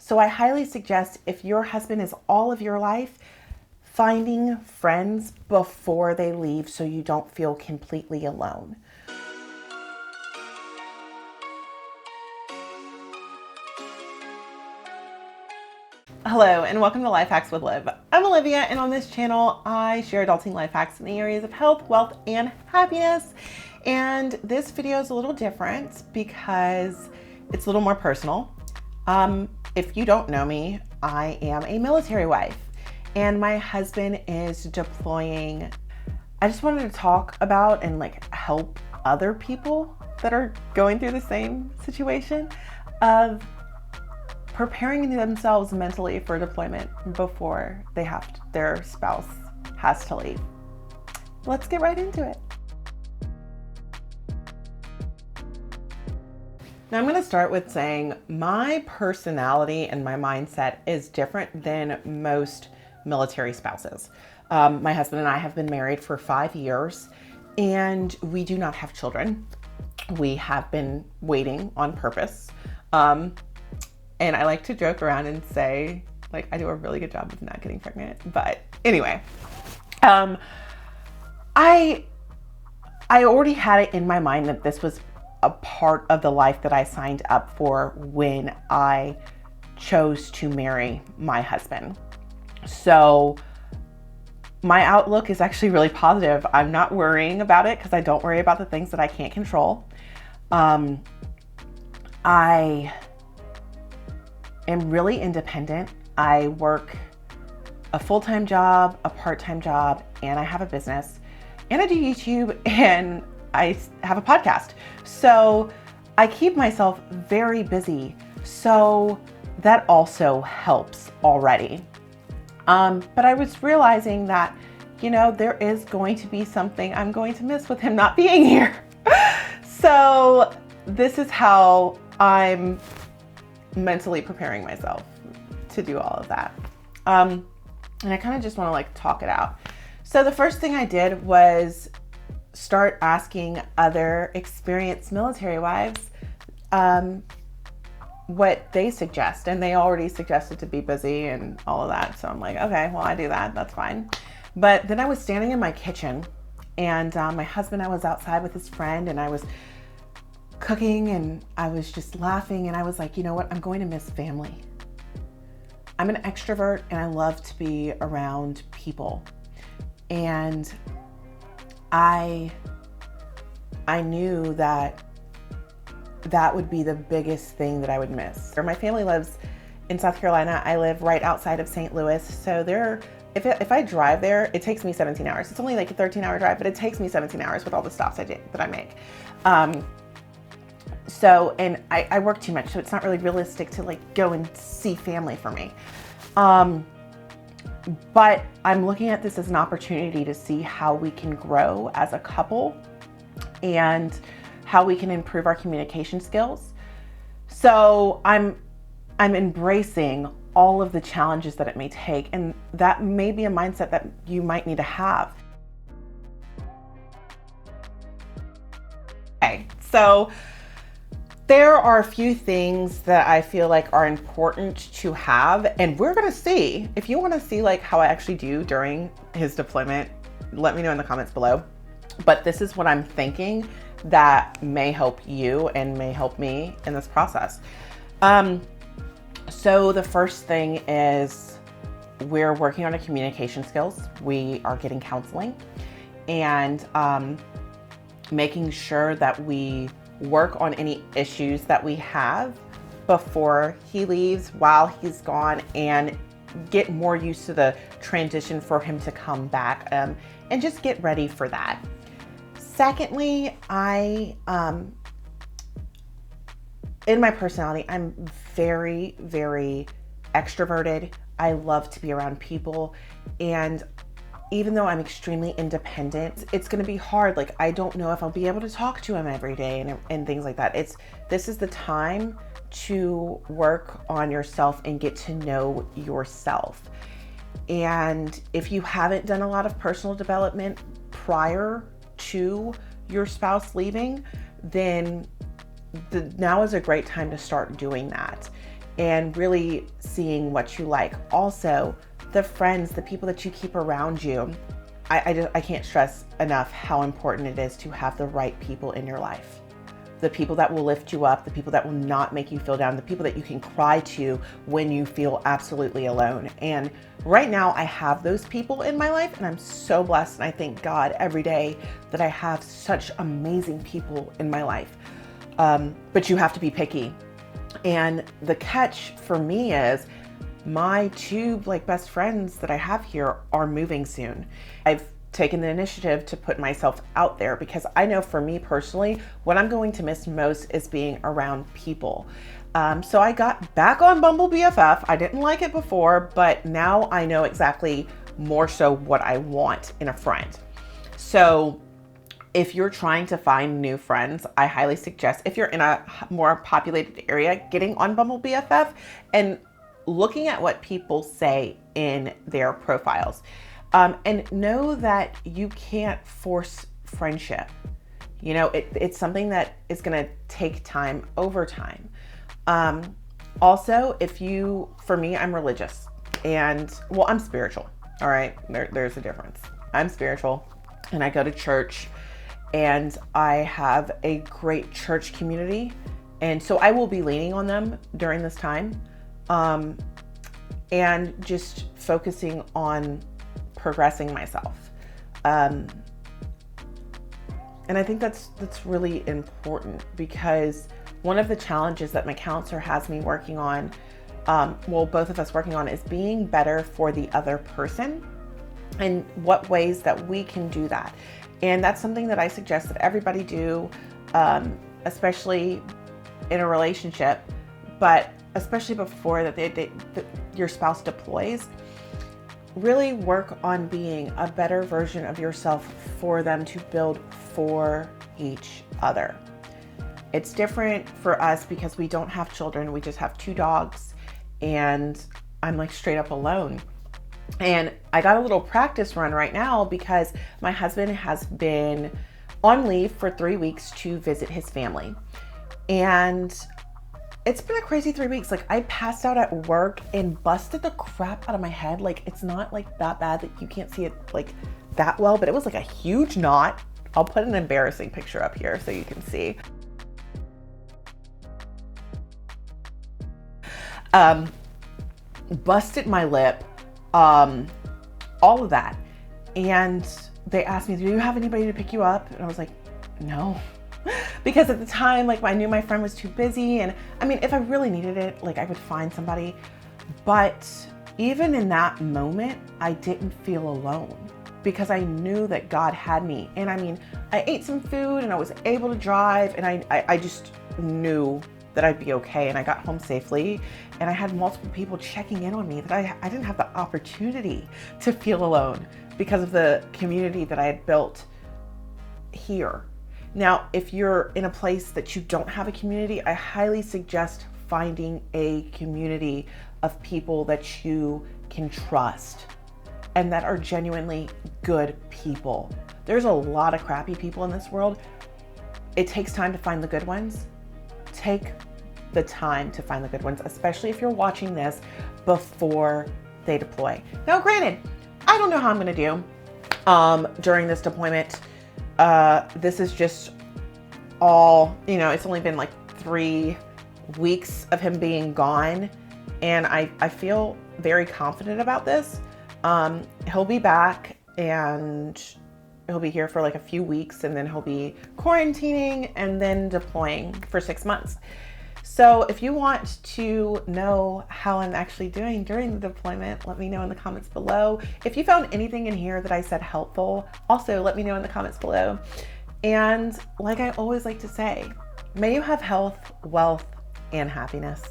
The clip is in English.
So I highly suggest, if your husband is all of your life, finding friends before they leave so you don't feel completely alone. Hello and welcome to Life Hacks with Liv. I'm Olivia, and on this channel I share adulting life hacks in the areas of health, wealth, and happiness. And this video is a little different because it's a little more personal. If you don't know me, I am a military wife and my husband is deploying. I just wanted to talk about and help other people that are going through the same situation of preparing themselves mentally for deployment before their spouse has to leave. Let's get right into it. Now I'm going to start with saying my personality and my mindset is different than most military spouses. My husband and I have been married for 5 years and we do not have children. We have been waiting on purpose. And I like to joke around and say, I do a really good job of not getting pregnant. But anyway, I already had it in my mind that this was a part of the life that I signed up for when I chose to marry my husband. So my outlook is actually really positive. I'm not worrying about it because I don't worry about the things that I can't control. I am really independent. I work a full-time job, a part-time job, and I have a business, and I do YouTube, and I have a podcast. So I keep myself very busy. So that also helps already. But I was realizing that, there is going to be something I'm going to miss with him not being here. So this is how I'm mentally preparing myself to do all of that. And I kind of just want to talk it out. So the first thing I did was start asking other experienced military wives what they suggest. And they already suggested to be busy and all of that. So I'm like, okay, well, I do that. That's fine. But then I was standing in my kitchen and my husband, I was outside with his friend and I was cooking and I was just laughing and I was like, you know what? I'm going to miss family. I'm an extrovert and I love to be around people. And I knew that would be the biggest thing that I would miss. My family lives in South Carolina. I live right outside of St. Louis. So if I drive there, it takes me 17 hours. It's only a 13-hour drive, but it takes me 17 hours with all the stops that I make. So, and I work too much, so it's not really realistic to go and see family for me. But I'm looking at this as an opportunity to see how we can grow as a couple and how we can improve our communication skills. So I'm embracing all of the challenges that it may take, and that may be a mindset that you might need to have. Okay, so there are a few things that I feel are important to have, and we're gonna see. If you wanna see how I actually do during his deployment, let me know in the comments below. But this is what I'm thinking that may help you and may help me in this process. So the first thing is we're working on our communication skills. We are getting counseling and making sure that we work on any issues that we have before he leaves, while he's gone, and get more used to the transition for him to come back, and just get ready for that. Secondly, in my personality, I'm very, very extroverted. I love to be around people, and even though I'm extremely independent, it's going to be hard. I don't know if I'll be able to talk to him every day and things like that. This is the time to work on yourself and get to know yourself. And if you haven't done a lot of personal development prior to your spouse leaving, then now is a great time to start doing that. and really seeing what you like. Also, the friends, the people that you keep around you. I can't stress enough how important it is to have the right people in your life. The people that will lift you up, the people that will not make you feel down, the people that you can cry to when you feel absolutely alone. And right now I have those people in my life, and I'm so blessed. And I thank God every day that I have such amazing people in my life. But you have to be picky. And the catch for me is my two best friends that I have here are moving soon. I've taken the initiative to put myself out there because I know for me personally, what I'm going to miss most is being around people. So I got back on Bumble BFF. I didn't like it before, but now I know exactly more so what I want in a friend. So if you're trying to find new friends, I highly suggest, if you're in a more populated area, getting on Bumble BFF and looking at what people say in their profiles. And know that you can't force friendship. You know, it's something that is going to take time over time. Also, for me, I'm religious and I'm spiritual. All right. There's a difference. I'm spiritual and I go to church and I have a great church community. And so I will be leaning on them during this time. And just focusing on progressing myself. And I think that's really important because one of the challenges that my counselor has me working on, both of us working on, is being better for the other person and what ways that we can do that. And that's something that I suggest that everybody do, especially in a relationship, but especially before that your spouse deploys. Really work on being a better version of yourself for them to build for each other. It's different for us because we don't have children. We just have 2 dogs and I'm straight up alone. And I got a little practice run right now because my husband has been on leave for 3 weeks to visit his family. And it's been a crazy 3 weeks. I passed out at work and busted the crap out of my head. It's not that bad that you can't see it that well, but it was a huge knot. I'll put an embarrassing picture up here so you can see. Busted my lip, all of that. And they asked me, do you have anybody to pick you up? And I was like, no. Because at the time, I knew my friend was too busy. And I mean, if I really needed it, I would find somebody. But even in that moment, I didn't feel alone because I knew that God had me. And I mean, I ate some food and I was able to drive and I just knew that I'd be okay. And I got home safely and I had multiple people checking in on me that I didn't have the opportunity to feel alone because of the community that I had built here. Now, if you're in a place that you don't have a community, I highly suggest finding a community of people that you can trust and that are genuinely good people. There's a lot of crappy people in this world. It takes time to find the good ones. Take the time to find the good ones, especially if you're watching this before they deploy. Now, granted, I don't know how I'm gonna do during this deployment. This is just all, it's only been 3 weeks of him being gone. And I feel very confident about this. He'll be back and he'll be here for a few weeks and then he'll be quarantining and then deploying for 6 months. So if you want to know how I'm actually doing during the deployment, let me know in the comments below. If you found anything in here that I said helpful, also let me know in the comments below. And like I always like to say, may you have health, wealth, and happiness.